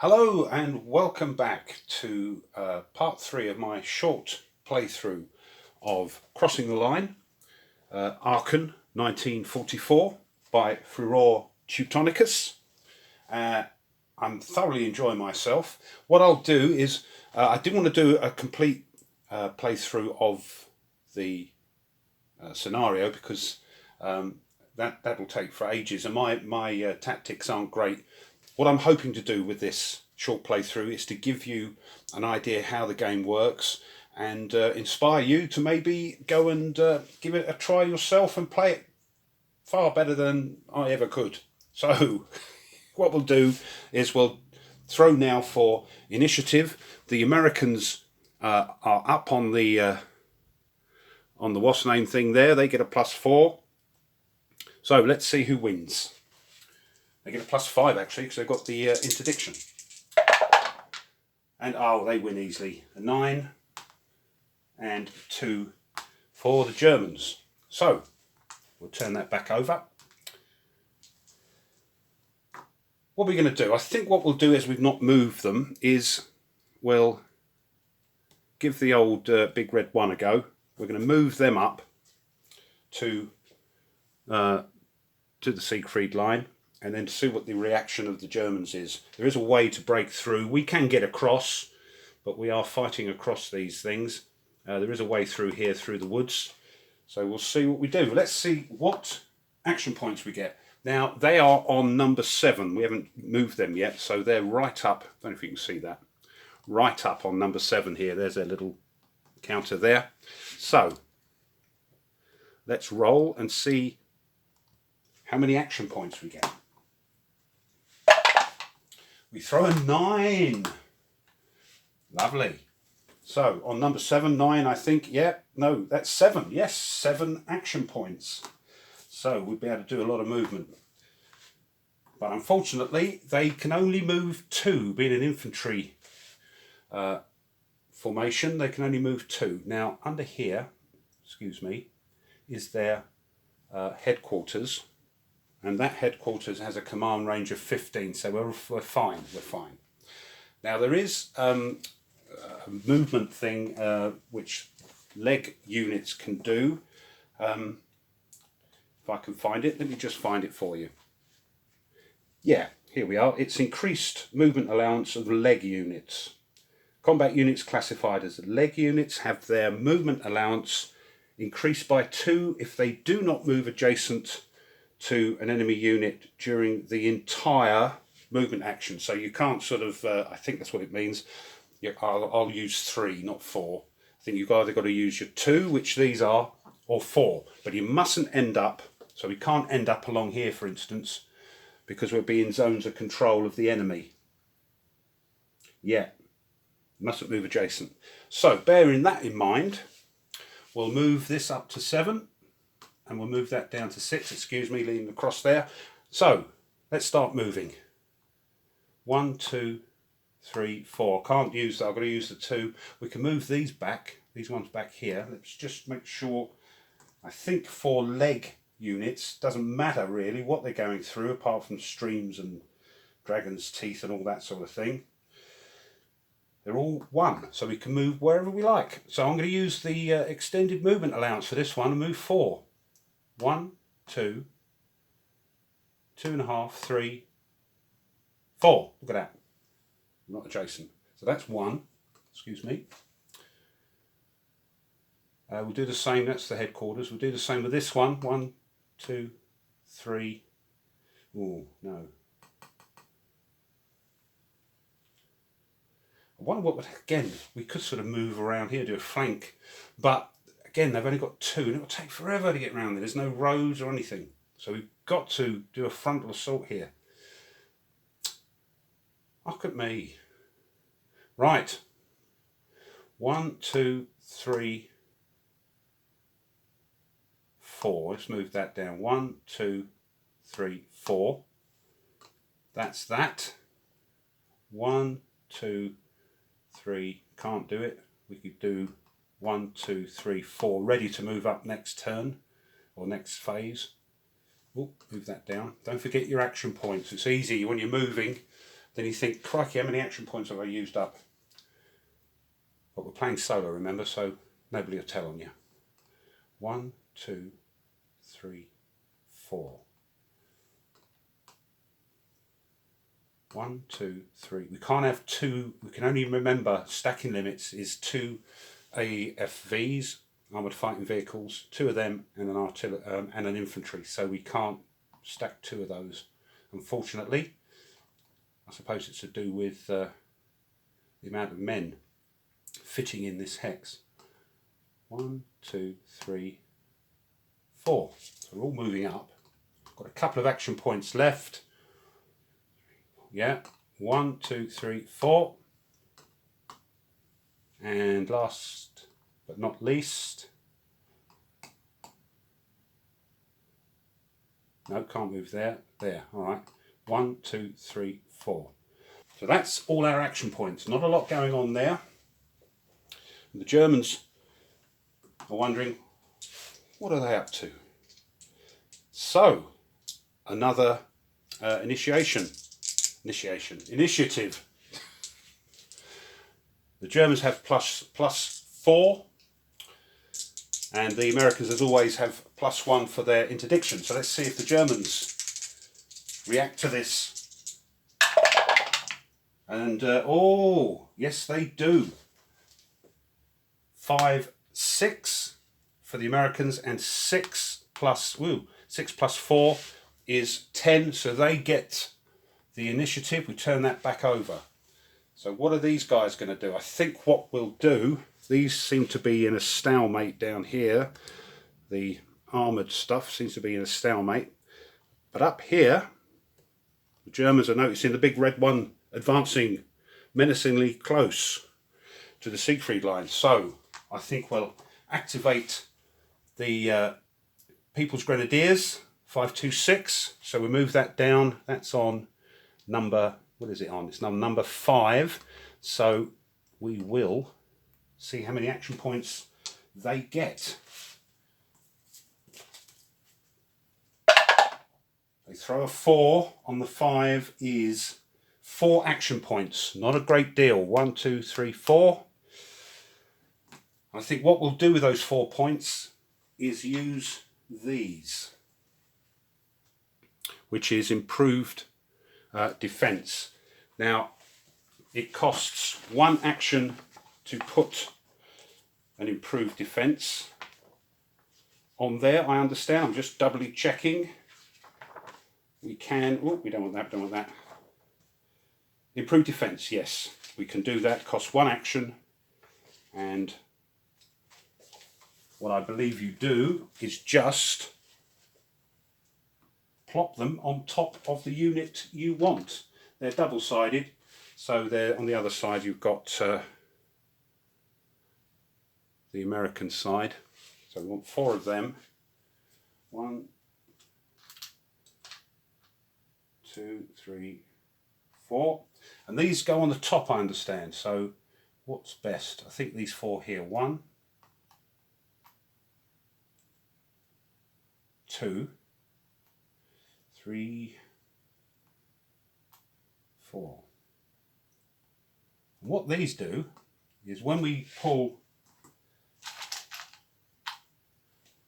Hello and welcome back to part 3 of my short playthrough of Crossing the Line, Aachen 1944 by Furor Teutonicus. I'm thoroughly enjoying myself. What I'll do is, I didn't want to do a complete playthrough of the scenario because that will take for ages and my tactics aren't great. What I'm hoping to do with this short playthrough is to give you an idea how the game works and inspire you to maybe go and give it a try yourself and play it far better than I ever could. So what we'll do is we'll throw now for initiative. The Americans are up on the what's name thing there. They get a +4. So let's see who wins. They get a +5 actually because they've got the interdiction. And they win easily. A 9 and 2 for the Germans. So we'll turn that back over. What we're going to do, I think what we'll do, as we've not moved them, is we'll give the old big red one a go. We're going to move them up to the Siegfried line, and then see what the reaction of the Germans is. There is a way to break through. We can get across, but we are fighting across these things. There is a way through here, through the woods. So we'll see what we do. Let's see what action points we get. Now, they are on number 7. We haven't moved them yet, so they're right up. I don't know if you can see that. Right up on number 7 here. There's their little counter there. So, let's roll and see how many action points we get. We throw a 9. Lovely. So on number 7, 9, I think, yeah, no, that's 7. Yes, 7 action points. So we'd be able to do a lot of movement. But unfortunately, they can only move 2. Being an infantry formation, they can only move 2. Now, under here, excuse me, is their headquarters. And that headquarters has a command range of 15, so we're fine. Now there is a movement thing which leg units can do. If I can find it, let me just find it for you. Yeah, here we are. It's increased movement allowance of leg units. Combat units classified as leg units have their movement allowance increased by 2 if they do not move adjacent to an enemy unit during the entire movement action. So you can't sort of, I think that's what it means. I'll use 3, not 4. I think you've either got to use your 2, which these are, or 4. But you mustn't end up, so we can't end up along here, for instance, because we'll be in zones of control of the enemy. Yeah, mustn't move adjacent. So bearing that in mind, we'll move this up to 7. And we'll move that down to 6, excuse me, leaving the cross there. So, let's start moving. 1, 2, 3, 4. Can't use that, I've got to use the 2. We can move these back, these ones back here. Let's just make sure, I think for leg units, doesn't matter really what they're going through, apart from streams and dragon's teeth and all that sort of thing. They're all 1, so we can move wherever we like. So I'm going to use the extended movement allowance for this one and move 4. 1, 2, 2.5, 3, 4. Look at that. Not adjacent. So that's 1. Excuse me. We'll do the same. That's the headquarters. We'll do the same with this one. 1, 2, 3. Oh, no. I wonder what would, again, we could sort of move around here, do a flank, but again, they've only got 2, and it will take forever to get around there. There's no roads or anything. So we've got to do a frontal assault here. Look at me. Right. 1, 2, 3, 4. Let's move that down. 1, 2, 3, 4. That's that. 1, 2, 3. Can't do it. We could do 1, 2, 3, 4, ready to move up next turn or next phase. Oh, move that down. Don't forget your action points. It's easy when you're moving then you think, crikey, how many action points have I used up? But we're playing solo, remember, so nobody will tell on you. 1, 2, 3, 4. 1, 2, 3. We can't have two. We can only remember stacking limits is 2 AFVs, armoured fighting vehicles, 2 of them, and an artillery and an infantry. So we can't stack 2 of those, unfortunately. I suppose it's to do with the amount of men fitting in this hex. 1, 2, 3, 4. So we're all moving up. Got a couple of action points left. Yeah, 1, 2, 3, 4. And last but not least, no, can't move there. There, all right. 1, 2, 3, 4. So that's all our action points. Not a lot going on there. And the Germans are wondering, what are they up to? So, another initiative. The Germans have plus 4, and the Americans, as always, have +1 for their interdiction. So let's see if the Germans react to this. And oh, yes, they do. 5, 6 for the Americans, and 6 plus 4 is 10. So they get the initiative. We turn that back over. So what are these guys going to do? I think what we'll do, these seem to be in a stalemate down here. The armoured stuff seems to be in a stalemate. But up here, the Germans are noticing the big red one advancing menacingly close to the Siegfried line. So I think we'll activate the People's Grenadiers, 526. So we move that down. That's on number, what is it on? It's number 5. So we will see how many action points they get. They throw a 4 on the 5 is 4 action points. Not a great deal. 1, 2, 3, 4. I think what we'll do with those 4 points is use these, which is improved defense. Now, it costs 1 action to put an improved defense on there. I understand. I'm just doubly checking. We can. Oh, we don't want that. Don't want that. Improved defense. Yes, we can do that. Costs 1 action, and what I believe you do is just plop them on top of the unit you want. They're double-sided, so they're on the other side. You've got the American side. So we want 4 of them. 1, 2, 3, 4. And these go on the top, I understand. So what's best? I think these 4 here. 1, 2, 3, 4. And what these do is when we pull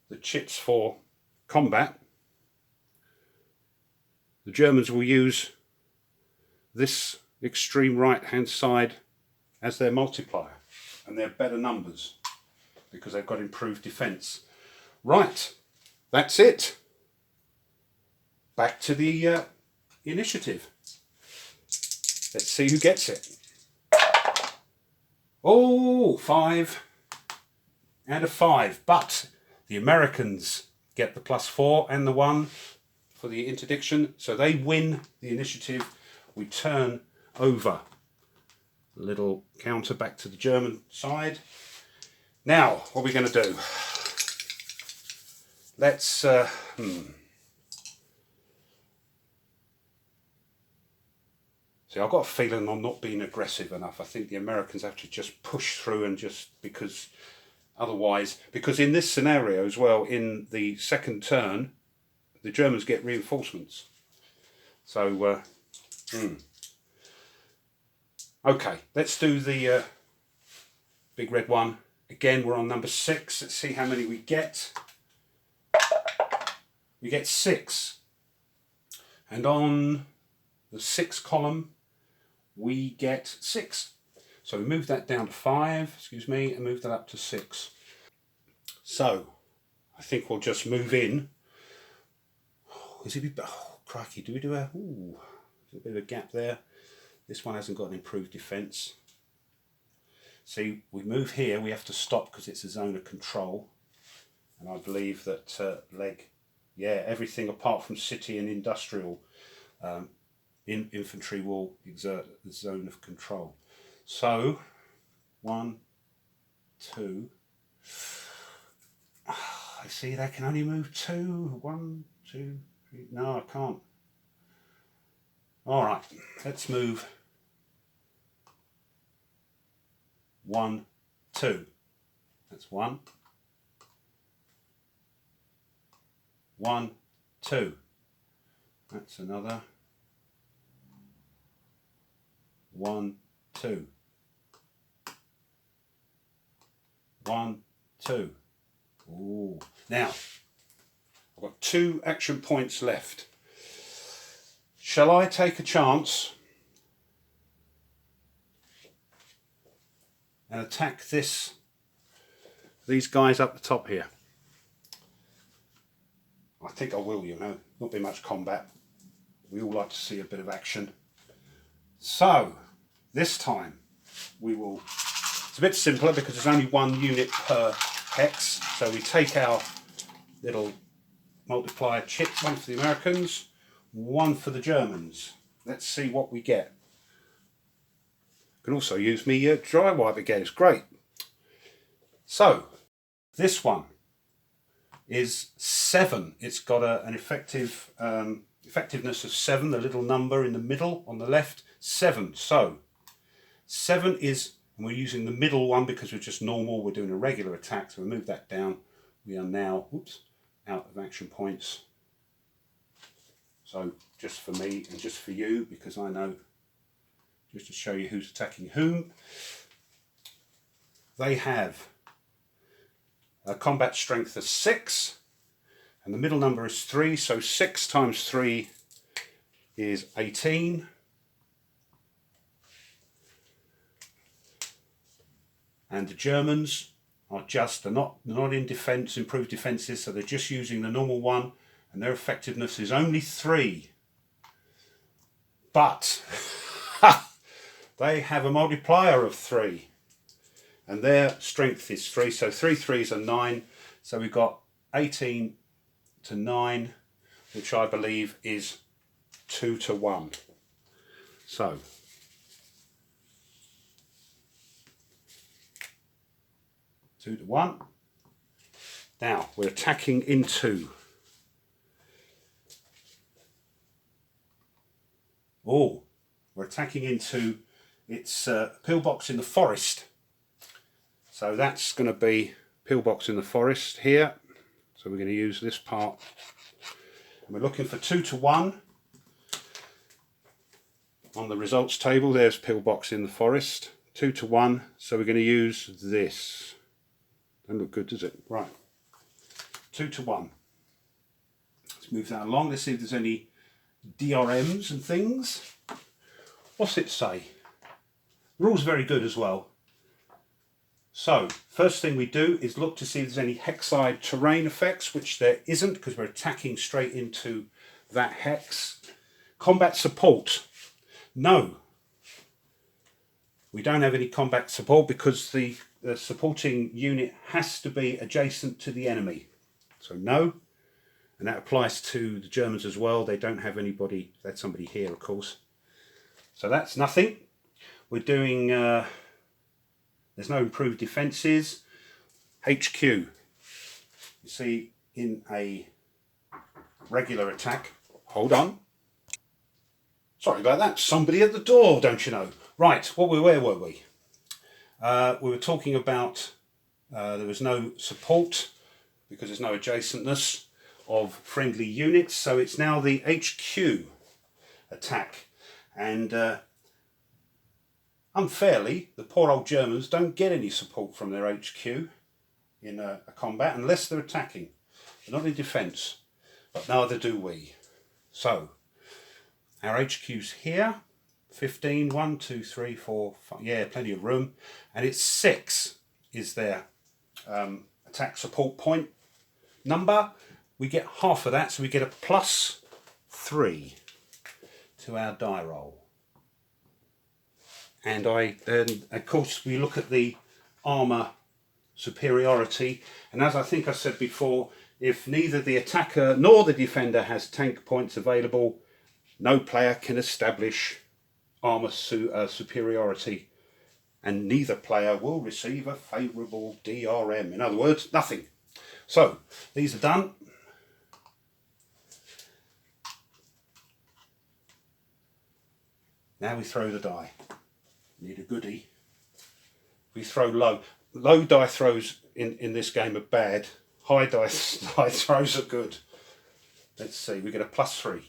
the chits for combat, the Germans will use this extreme right hand side as their multiplier, and they're better numbers because they've got improved defense. Right, that's it. Back to the initiative. Let's see who gets it. Oh, 5 and a 5, but the Americans get the +4 and the 1 for the interdiction, so they win the initiative. We turn over. A little counter back to the German side. Now, what are we going to do? Let's See, I've got a feeling I'm not being aggressive enough. I think the Americans have to just push through, and just because otherwise, because in this scenario as well, in the second turn, the Germans get reinforcements. So Okay, let's do the big red one. Again, we're on number 6. Let's see how many we get. We get 6. And on the 6th column, we get 6. So we move that down to 5, excuse me, and move that up to 6. So I think we'll just move in. Is it? Oh, crikey! Do we do a? Ooh, there's a bit of a gap there. This one hasn't got an improved defence. See, we move here. We have to stop because it's a zone of control, and I believe that leg, yeah, everything apart from city and industrial, infantry will exert the zone of control. So, 1, 2. I see they can only move 2. 1, 2, 3. No, I can't. All right, let's move 1, 2. That's 1. 1, 2. That's another. 1, 2. 1, 2. Ooh. Now, I've got 2 action points left. Shall I take a chance and attack these guys up the top here? I think I will, you know. Not be much combat. We all like to see a bit of action. So, this time we will... It's a bit simpler because there's only 1 unit per hex. So we take our little multiplier chip, 1 for the Americans, 1 for the Germans. Let's see what we get. Can also use me dry wipe again, it's great. So, this one is 7. It's got an effectiveness of 7, the little number in the middle on the left, 7. So, 7 is, and we're using the middle one because we're just normal, we're doing a regular attack, so we move that down. We are now, out of action points. So, just for me and just for you, because I know, just to show you who's attacking whom. They have a combat strength of 6, and the middle number is 3, so 6 times 3 is 18. And the Germans are just, they're not in defence, improved defences, so they're just using the normal one, and their effectiveness is only 3. But they have a multiplier of 3, and their strength is 3, so 3 3s are 9, so we've got 18 to 9, which I believe is 2 to 1. So, two to 1. Now we're attacking into. Oh, we're attacking into its pillbox in the forest. So that's going to be pillbox in the forest here. So we're going to use this part. And we're looking for 2 to 1. On the results table, there's pillbox in the forest. 2 to 1. So we're going to use this. Don't look good, does it? Right. 2 to 1. Let's move that along. Let's see if there's any DRMs and things. What's it say? The rule's very good as well. So, first thing we do is look to see if there's any hexide terrain effects, which there isn't because we're attacking straight into that hex. Combat support. No. We don't have any combat support because the supporting unit has to be adjacent to the enemy. So no. And that applies to the Germans as well. They don't have anybody, they had somebody here, of course. So that's nothing. We're doing, there's no improved defences. HQ. You see, in a regular attack, hold on. Sorry about that, somebody at the door, don't you know. Right, where were we? We were talking about there was no support because there's no adjacentness of friendly units, so it's now the HQ attack, and unfairly, the poor old Germans don't get any support from their HQ in a combat unless they're attacking. They're not in defence, but neither do we. So, our HQ's here. 15, 1, 2, 3, 4, 5, yeah, plenty of room. And it's 6 is their attack support point number. We get half of that, so we get a +3 to our die roll. And of course we look at the armour superiority, and as I think I said before, if neither the attacker nor the defender has tank points available, no player can establish armour superiority, and neither player will receive a favourable DRM. In other words, nothing. So these are done. Now we throw the die. Need a goodie. We throw low. Low die throws in this game are bad. High die throws are good. Let's see, we get a +3.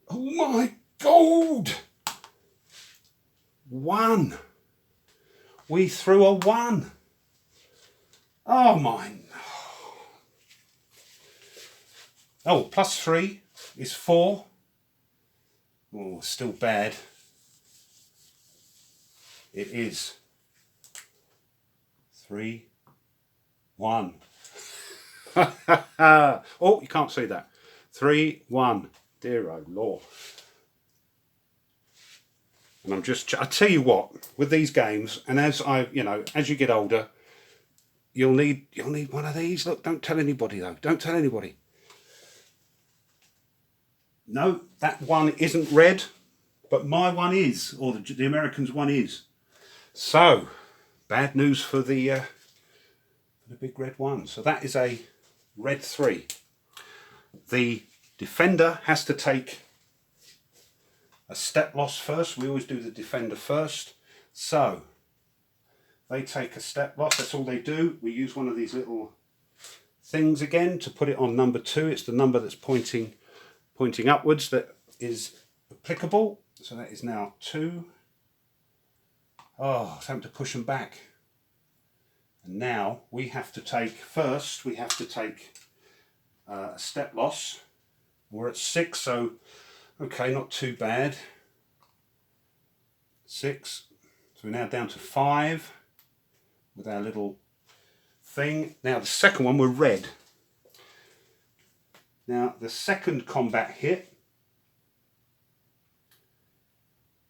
Oh my God! 1. We threw a 1. Oh my. Oh, +3 is 4. Oh, still bad. It is 3, 1. Oh, you can't see that. 3, 1. Dear oh Lord. And I tell you what, with these games, and as you get older, you'll need one of these. Look, don't tell anybody though. Don't tell anybody. No, that one isn't red, but my one is, or the Americans' one is. So, bad news for the big red one. So that is a red 3. The defender has to take a step loss first. We always do the defender first. So they take a step loss. That's all they do. We use one of these little things again to put it on number 2. It's the number that's pointing upwards that is applicable. So that is now 2. Oh, it's having to push them back. And now we have to take a step loss. We're at 6, so okay, not too bad. 6. So we're now down to 5 with our little thing. Now the second one, we're red. Now the second combat hit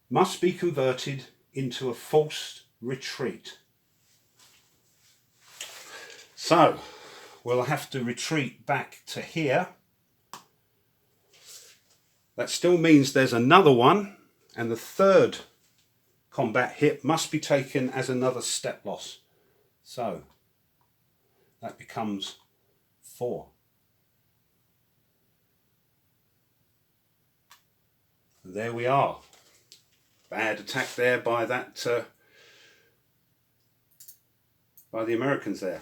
must be converted into a forced retreat. So we'll have to retreat back to here. That still means there's another one, and the third combat hit must be taken as another step loss. So that becomes 4. And there we are. Bad attack there by that by the Americans there.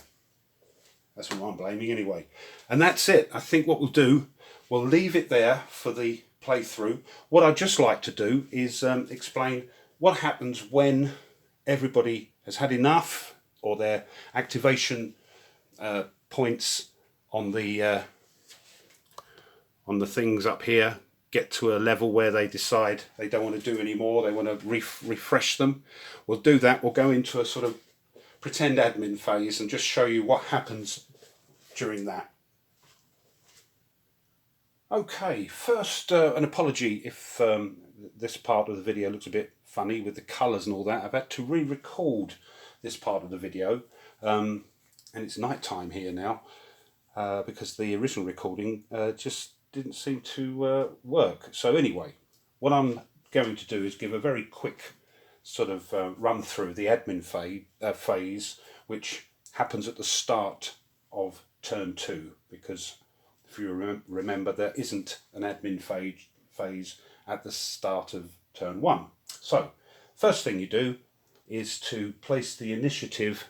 That's what I'm blaming anyway. And that's it. I think what we'll do, we'll leave it there for the playthrough. What I'd just like to do is explain what happens when everybody has had enough, or their activation points on the things up here get to a level where they decide they don't want to do any more, they want to refresh them. We'll do that. We'll go into a sort of pretend admin phase and just show you what happens during that. Okay, first an apology if this part of the video looks a bit funny with the colours and all that. I've had to re-record this part of the video, and it's night time here now because the original recording just didn't seem to work. So anyway, what I'm going to do is give a very quick sort of run through the admin phase, which happens at the start of turn 2, because if you remember, there isn't an admin phase at the start of turn 1. So first thing you do is to place the initiative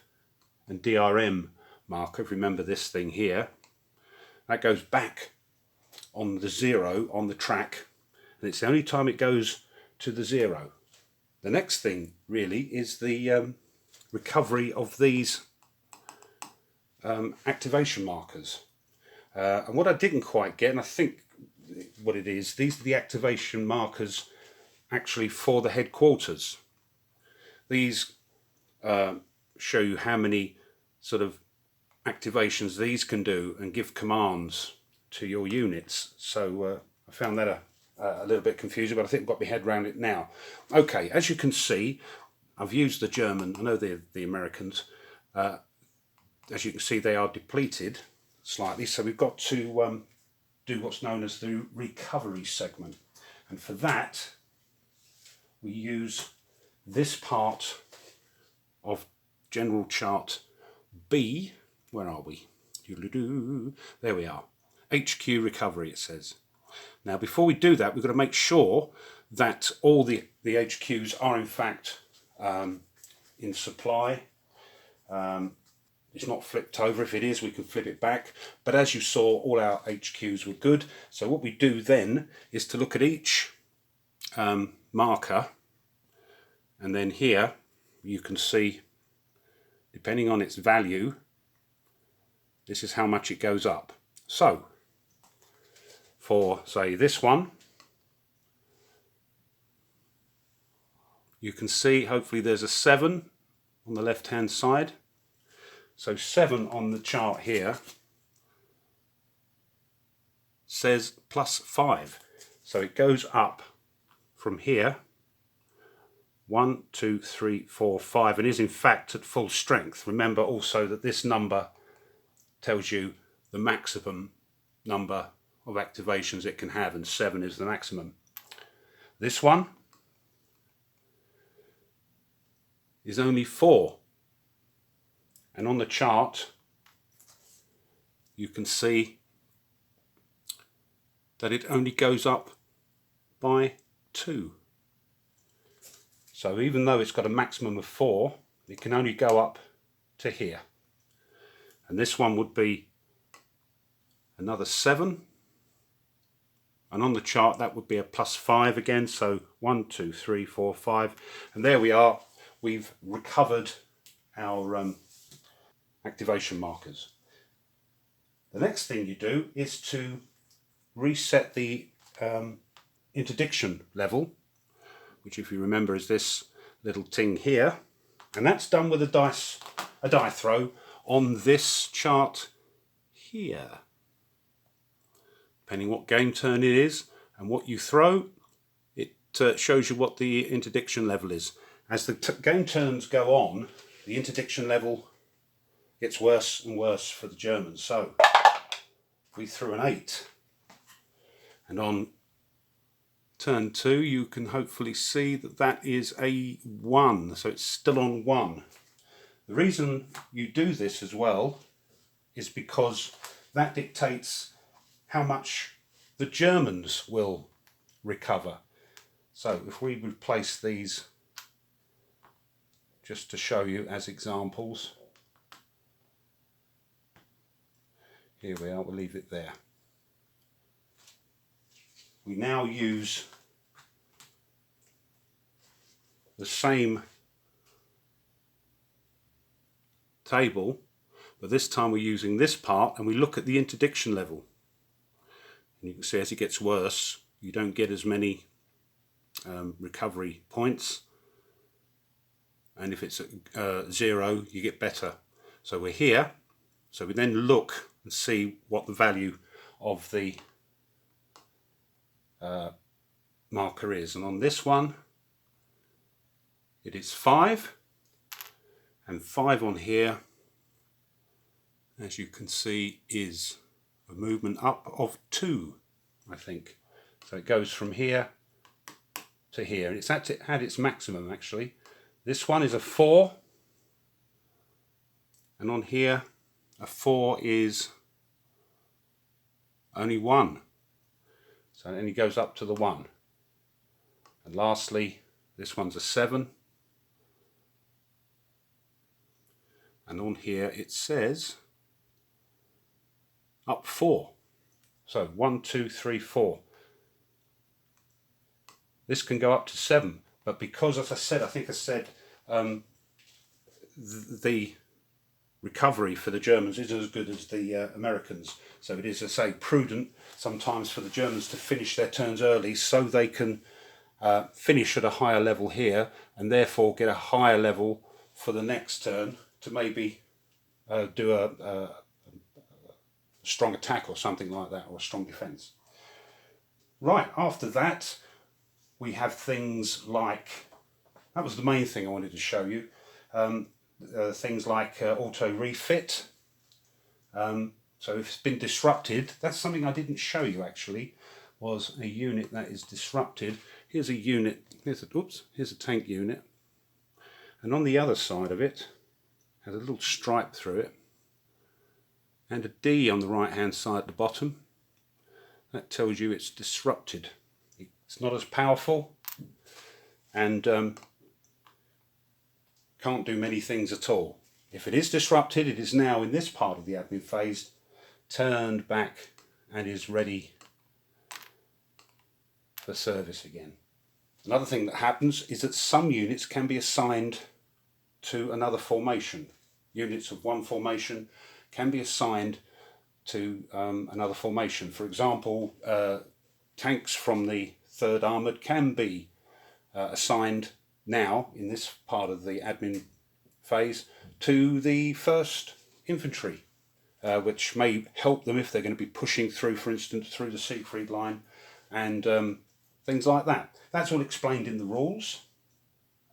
and DRM marker. Remember this thing here, that goes back on the 0 on the track, and it's the only time it goes to the 0 The next thing really is the recovery of these activation markers. And what I didn't quite get, and I think what it is, these are the activation markers actually for the headquarters. These show you how many sort of activations these can do and give commands to your units. So I found that a little bit confusing, but I think I've got my head around it now. Okay, as you can see, I've used the German, I know the Americans, as you can see they are depleted slightly, so we've got to do what's known as the recovery segment, and for that we use this part of general chart B. Where are we? There we are. HQ recovery, it says. Now before we do that, we've got to make sure that all the HQs are in fact in supply. It's not flipped over. If it is, we can flip it back. But as you saw, all our HQs were good. So what we do then is to look at each marker, and then here you can see, depending on its value, this is how much it goes up. So for, say, this one, you can see hopefully there's a 7 on the left hand side. So 7 on the chart here says +5. So it goes up from here 1, 2, 3, 4, 5, and is in fact at full strength. Remember also that this number tells you the maximum number of activations it can have, and 7 is the maximum. This one is only 4, and on the chart you can see that it only goes up by 2. So even though it's got a maximum of 4, it can only go up to here. And this one would be another 7, and on the chart that would be a +5 again. So 1, 2, 3, 4, 5, and there we are. We've recovered our activation markers. The next thing you do is to reset the interdiction level, which, if you remember, is this little ting here, and that's done with a die throw on this chart here. Depending what game turn it is and what you throw, it shows you what the interdiction level is. As the game turns go on, the interdiction level gets worse and worse for the Germans. So we threw an 8, and on turn 2 you can hopefully see that that is a 1, so it's still on 1. The reason you do this as well is because that dictates how much the Germans will recover. So if we replace these just to show you as examples, here we are, we'll leave it there. We now use the same table, but this time we're using this part, and we look at the interdiction level. And you can see as it gets worse, you don't get as many recovery points, and if it's at 0, you get better. So we're here, so we then look and see what the value of the marker is, and on this one it is 5, and 5 on here, as you can see, is a movement up of 2, I think. So it goes from here to here, and it's at its maximum actually. This one is a 4, and on here a 4 is only 1. So then he goes up to the 1. And lastly, this one's a 7. And on here it says up 4. So 1, 2, 3, 4. This can go up to 7. But because, as I said, I think I said, the recovery for the Germans isn't as good as the Americans. So it is, as I say, prudent sometimes for the Germans to finish their turns early so they can finish at a higher level here and therefore get a higher level for the next turn to maybe do a strong attack or something like that, or a strong defence. Right, after that we have things like, that was the main thing I wanted to show you, things like AutoRefit. So if it's been disrupted, that's something I didn't show you actually, was a unit that is disrupted. Here's a unit, here's a tank unit, and on the other side of it has a little stripe through it and a D on the right hand side at the bottom. That tells you it's disrupted. It's not as powerful and can't do many things at all. If it is disrupted, it is now in this part of the admin phase turned back and is ready for service again. Another thing that happens is that some units can be assigned to another formation. Units of one formation can be assigned to another formation. For example, tanks from the 3rd Armoured can be assigned now in this part of the admin phase to the 1st Infantry, which may help them if they're going to be pushing through, for instance, through the Siegfried line and things like that. That's all explained in the rules.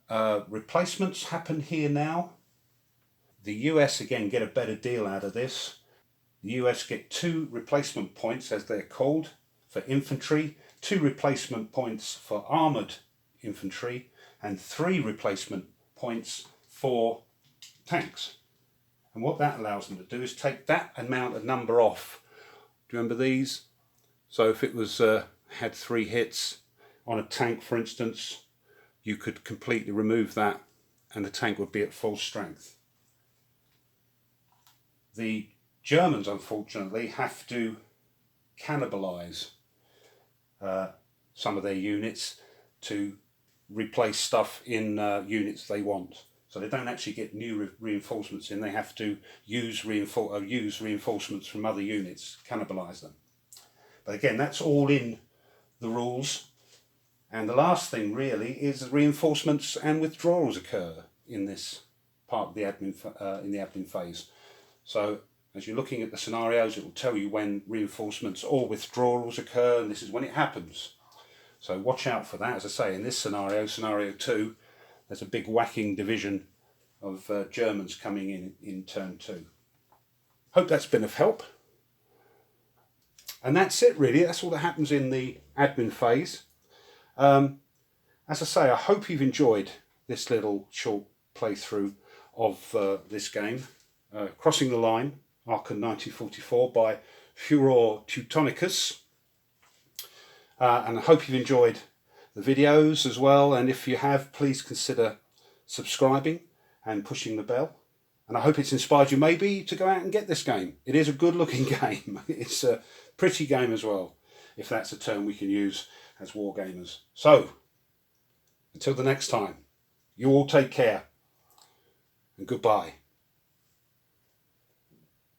Replacements happen here now. The US again get a better deal out of this. The US get 2 replacement points, as they're called, for infantry, 2 replacement points for armoured infantry, and 3 replacement points for tanks. And what that allows them to do is take that amount of number off. Do you remember these? So if it was had 3 hits on a tank, for instance, you could completely remove that and the tank would be at full strength. The Germans, unfortunately, have to cannibalise some of their units to replace stuff in units they want. So they don't actually get new reinforcements in, they have to use reinforcements from other units, cannibalise them. But again, that's all in the rules. And the last thing really is reinforcements and withdrawals occur in this part of the admin, in the admin phase. So as you're looking at the scenarios, it will tell you when reinforcements or withdrawals occur, and this is when it happens. So watch out for that. As I say, in this scenario, scenario 2, there's a big whacking division of Germans coming in turn 2. Hope that's been of help. And that's it really, that's all that happens in the admin phase. As I say, I hope you've enjoyed this little short playthrough of this game, Crossing the Line, Aachen 1944 by Furor Teutonicus. And I hope you've enjoyed the videos as well, and if you have, please consider subscribing and pushing the bell. And I hope it's inspired you maybe to go out and get this game. It is a good looking game. It's a pretty game as well, if that's a term we can use as wargamers. So, until the next time, you all take care and goodbye.